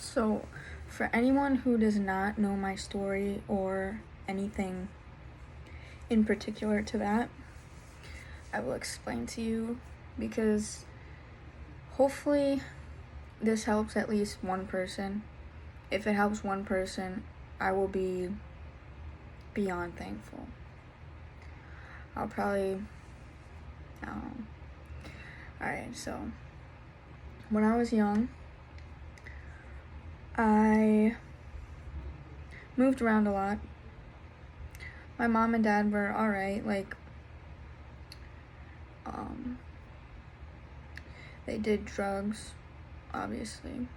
So, for anyone who does not know my story or anything in particular to that, I will explain to you because hopefully this helps at least one person. If it helps one person, I will be beyond thankful. I'll probably, I don't know. Alright, so when I was young, I moved around a lot. My mom and dad were alright, they did drugs, obviously.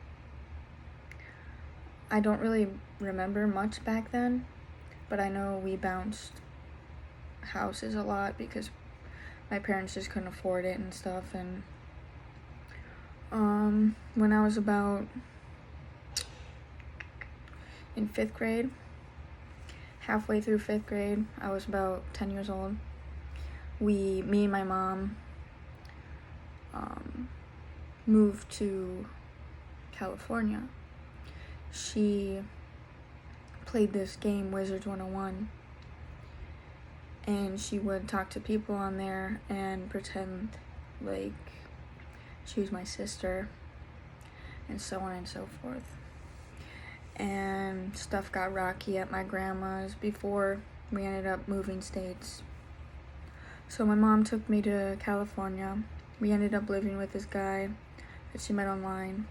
I don't really remember much back then, but I know we bounced houses a lot because my parents just couldn't afford it and stuff. And when I was about in 5th grade, halfway through 5th grade, I was about 10 years old. Me and my mom moved to California. She played this game, Wizards 101, and she would talk to people on there and pretend like she was my sister, and so on and so forth. And stuff got rocky at my grandma's before we ended up moving states. So my mom took me to California. We ended up living with this guy that she met online.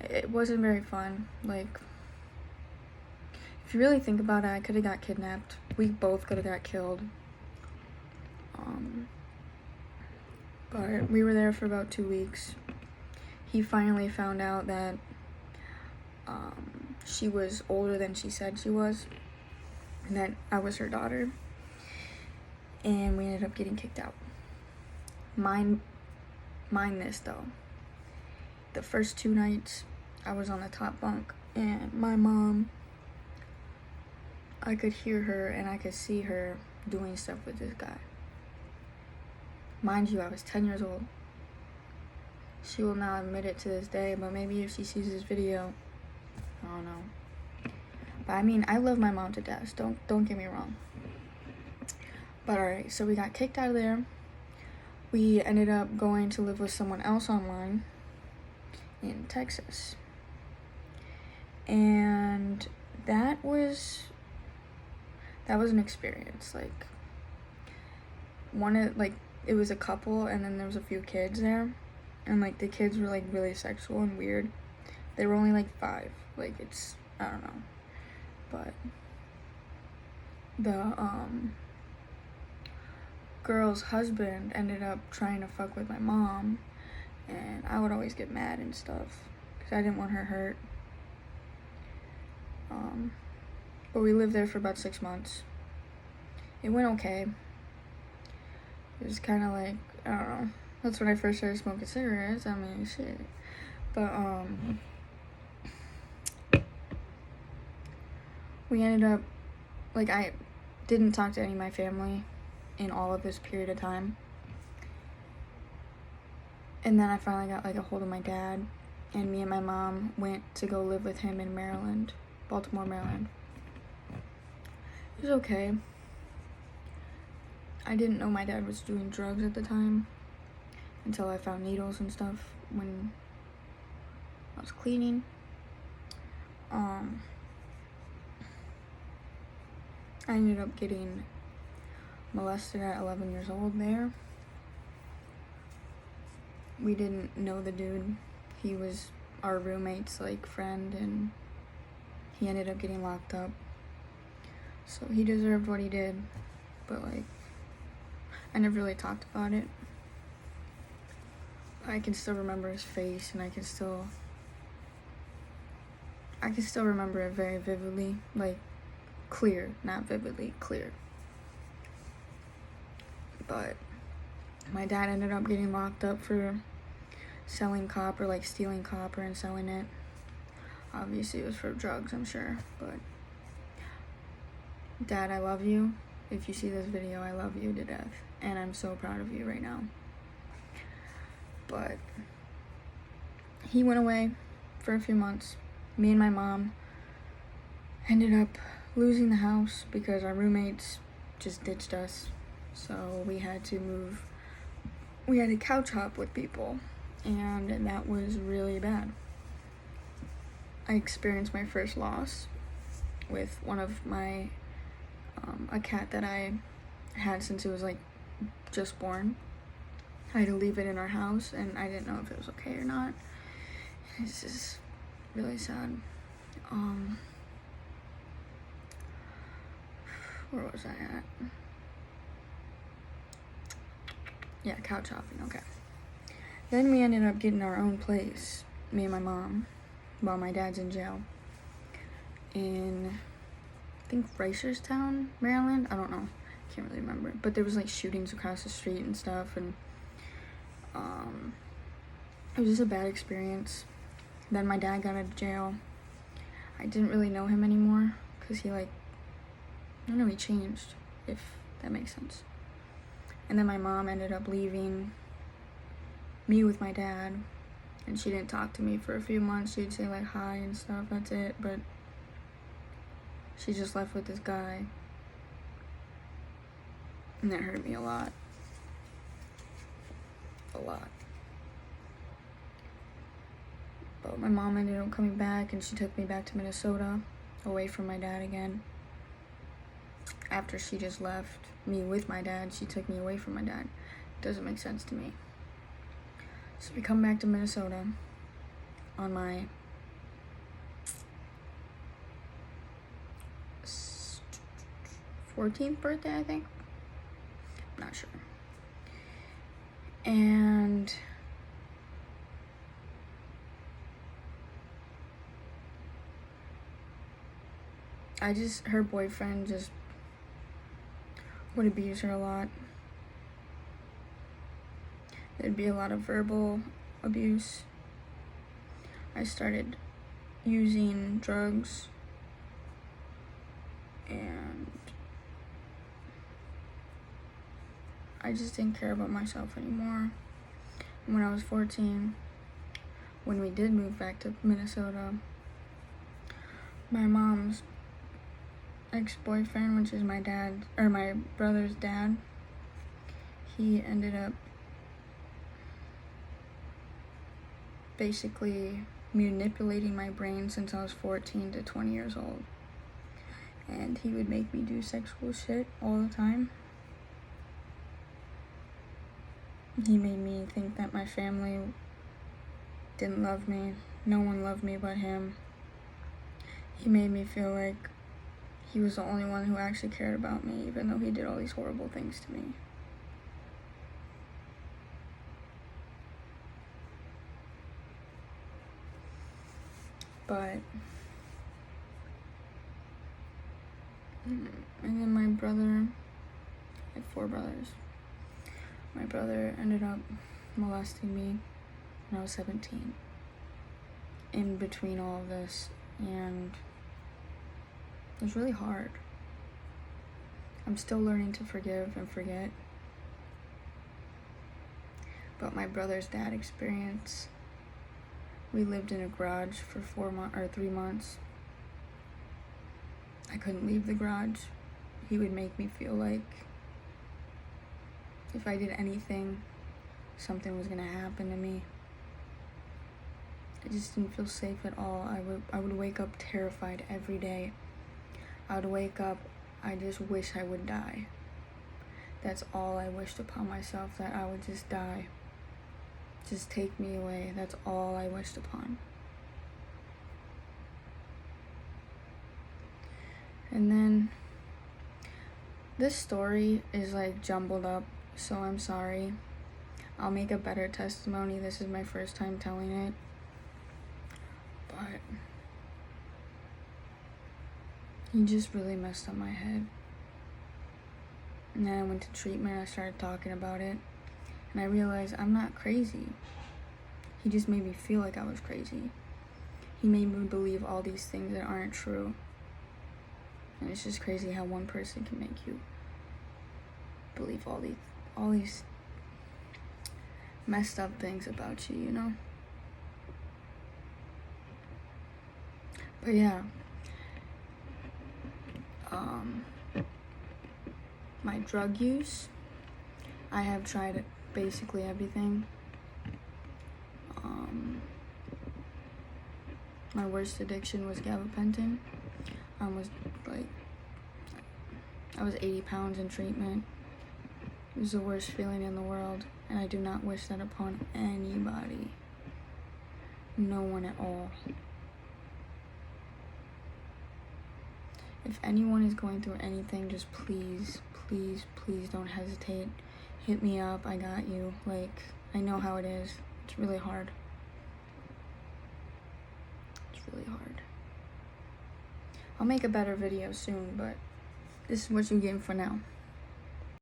It wasn't very fun. Like, if you really think about it, I could have got kidnapped. We both could have got killed. But we were there for about 2 weeks. He finally found out that she was older than she said she was, and that I was her daughter. And we ended up getting kicked out. Mind this though. The first 2 nights, I was on the top bunk, and my mom, I could hear her and I could see her doing stuff with this guy. Mind you, I was 10 years old. She will not admit it to this day, but maybe if she sees this video, I don't know. But I mean, I love my mom to death. Don't get me wrong. But alright, so we got kicked out of there. We ended up going to live with someone else online in Texas. And that was an experience. Like, it was a couple, and then there was a few kids there, and like the kids were like really sexual and weird. They were only like 5. Like, it's, I don't know. But the girl's husband ended up trying to fuck with my mom, and I would always get mad and stuff because I didn't want her hurt. But we lived there for about 6 months. It went okay. It was kind of like, I don't know. That's when I first started smoking cigarettes. I mean, shit. But we ended up, like, I didn't talk to any of my family in all of this period of time. And then I finally got like a hold of my dad, and me and my mom went to go live with him in Maryland, Baltimore, Maryland. It was okay. I didn't know my dad was doing drugs at the time until I found needles and stuff when I was cleaning. I ended up getting molested at 11 years old there. We didn't know the dude. He was our roommate's like friend, and he ended up getting locked up. So he deserved what he did, but like, I never really talked about it. I can still remember his face, and I can still remember it very vividly, like clear, not vividly, clear. But my dad ended up getting locked up for selling copper, like stealing copper and selling it. Obviously it was for drugs, I'm sure. But Dad, I love you. If you see this video, I love you to death, and I'm so proud of you right now. But he went away for a few months. Me and my mom ended up losing the house because our roommates just ditched us. So we had to move. We had to couch hop with people, and that was really bad. I experienced my first loss with one of my, a cat that I had since it was like just born. I had to leave it in our house, and I didn't know if it was okay or not. It's just really sad. Where was I at? Yeah, couch hopping, okay. Then we ended up getting our own place, me and my mom, while my dad's in jail. In, I think, Reisterstown, Maryland? I don't know. Can't really remember. But there was like shootings across the street and stuff, and it was just a bad experience. Then my dad got out of jail. I didn't really know him anymore because he he changed, if that makes sense. And then my mom ended up leaving me with my dad, and she didn't talk to me for a few months. She'd say like hi and stuff, that's it, but she just left with this guy, and that hurt me a lot. But my mom ended up coming back, and she took me back to Minnesota, away from my dad again. After she just left me with my dad, she took me away from my dad. It doesn't make sense to me. So we come back to Minnesota on my 14th birthday, I think. I'm not sure. And her boyfriend just would abuse her a lot. There'd be a lot of verbal abuse. I started using drugs, and I just didn't care about myself anymore. When I was 14, when we did move back to Minnesota, my mom's ex-boyfriend, which is my brother's dad, he ended up basically manipulating my brain since I was 14 to 20 years old. And he would make me do sexual shit all the time. He made me think that my family didn't love me. No one loved me but him. He made me feel like he was the only one who actually cared about me, even though he did all these horrible things to me. But, and then my brother, I had 4 brothers. My brother ended up molesting me when I was 17. In between all of this, and it was really hard. I'm still learning to forgive and forget. But my brother's dad experience, we lived in a garage for 3 months. I couldn't leave the garage. He would make me feel like if I did anything, something was gonna happen to me. I just didn't feel safe at all. I would wake up terrified every day. I would wake up, I just wish I would die. That's all I wished upon myself, that I would just die. Just take me away. That's all I wished upon. And then this story is like jumbled up, so I'm sorry. I'll make a better testimony. This is my first time telling it. But he just really messed up my head. And then I went to treatment. I started talking about it. And I realized I'm not crazy. He just made me feel like I was crazy. He made me believe all these things that aren't true. And it's just crazy how one person can make you believe all these messed up things about you, you know? But yeah, my drug use, I have tried basically everything. My worst addiction was gabapentin. I was 80 pounds in treatment. It was the worst feeling in the world, and I do not wish that upon anybody. No one at all. If anyone is going through anything, just please, please, please don't hesitate. Hit me up, I got you. Like, I know how it is. It's really hard. It's really hard. I'll make a better video soon, but this is what you're getting for now.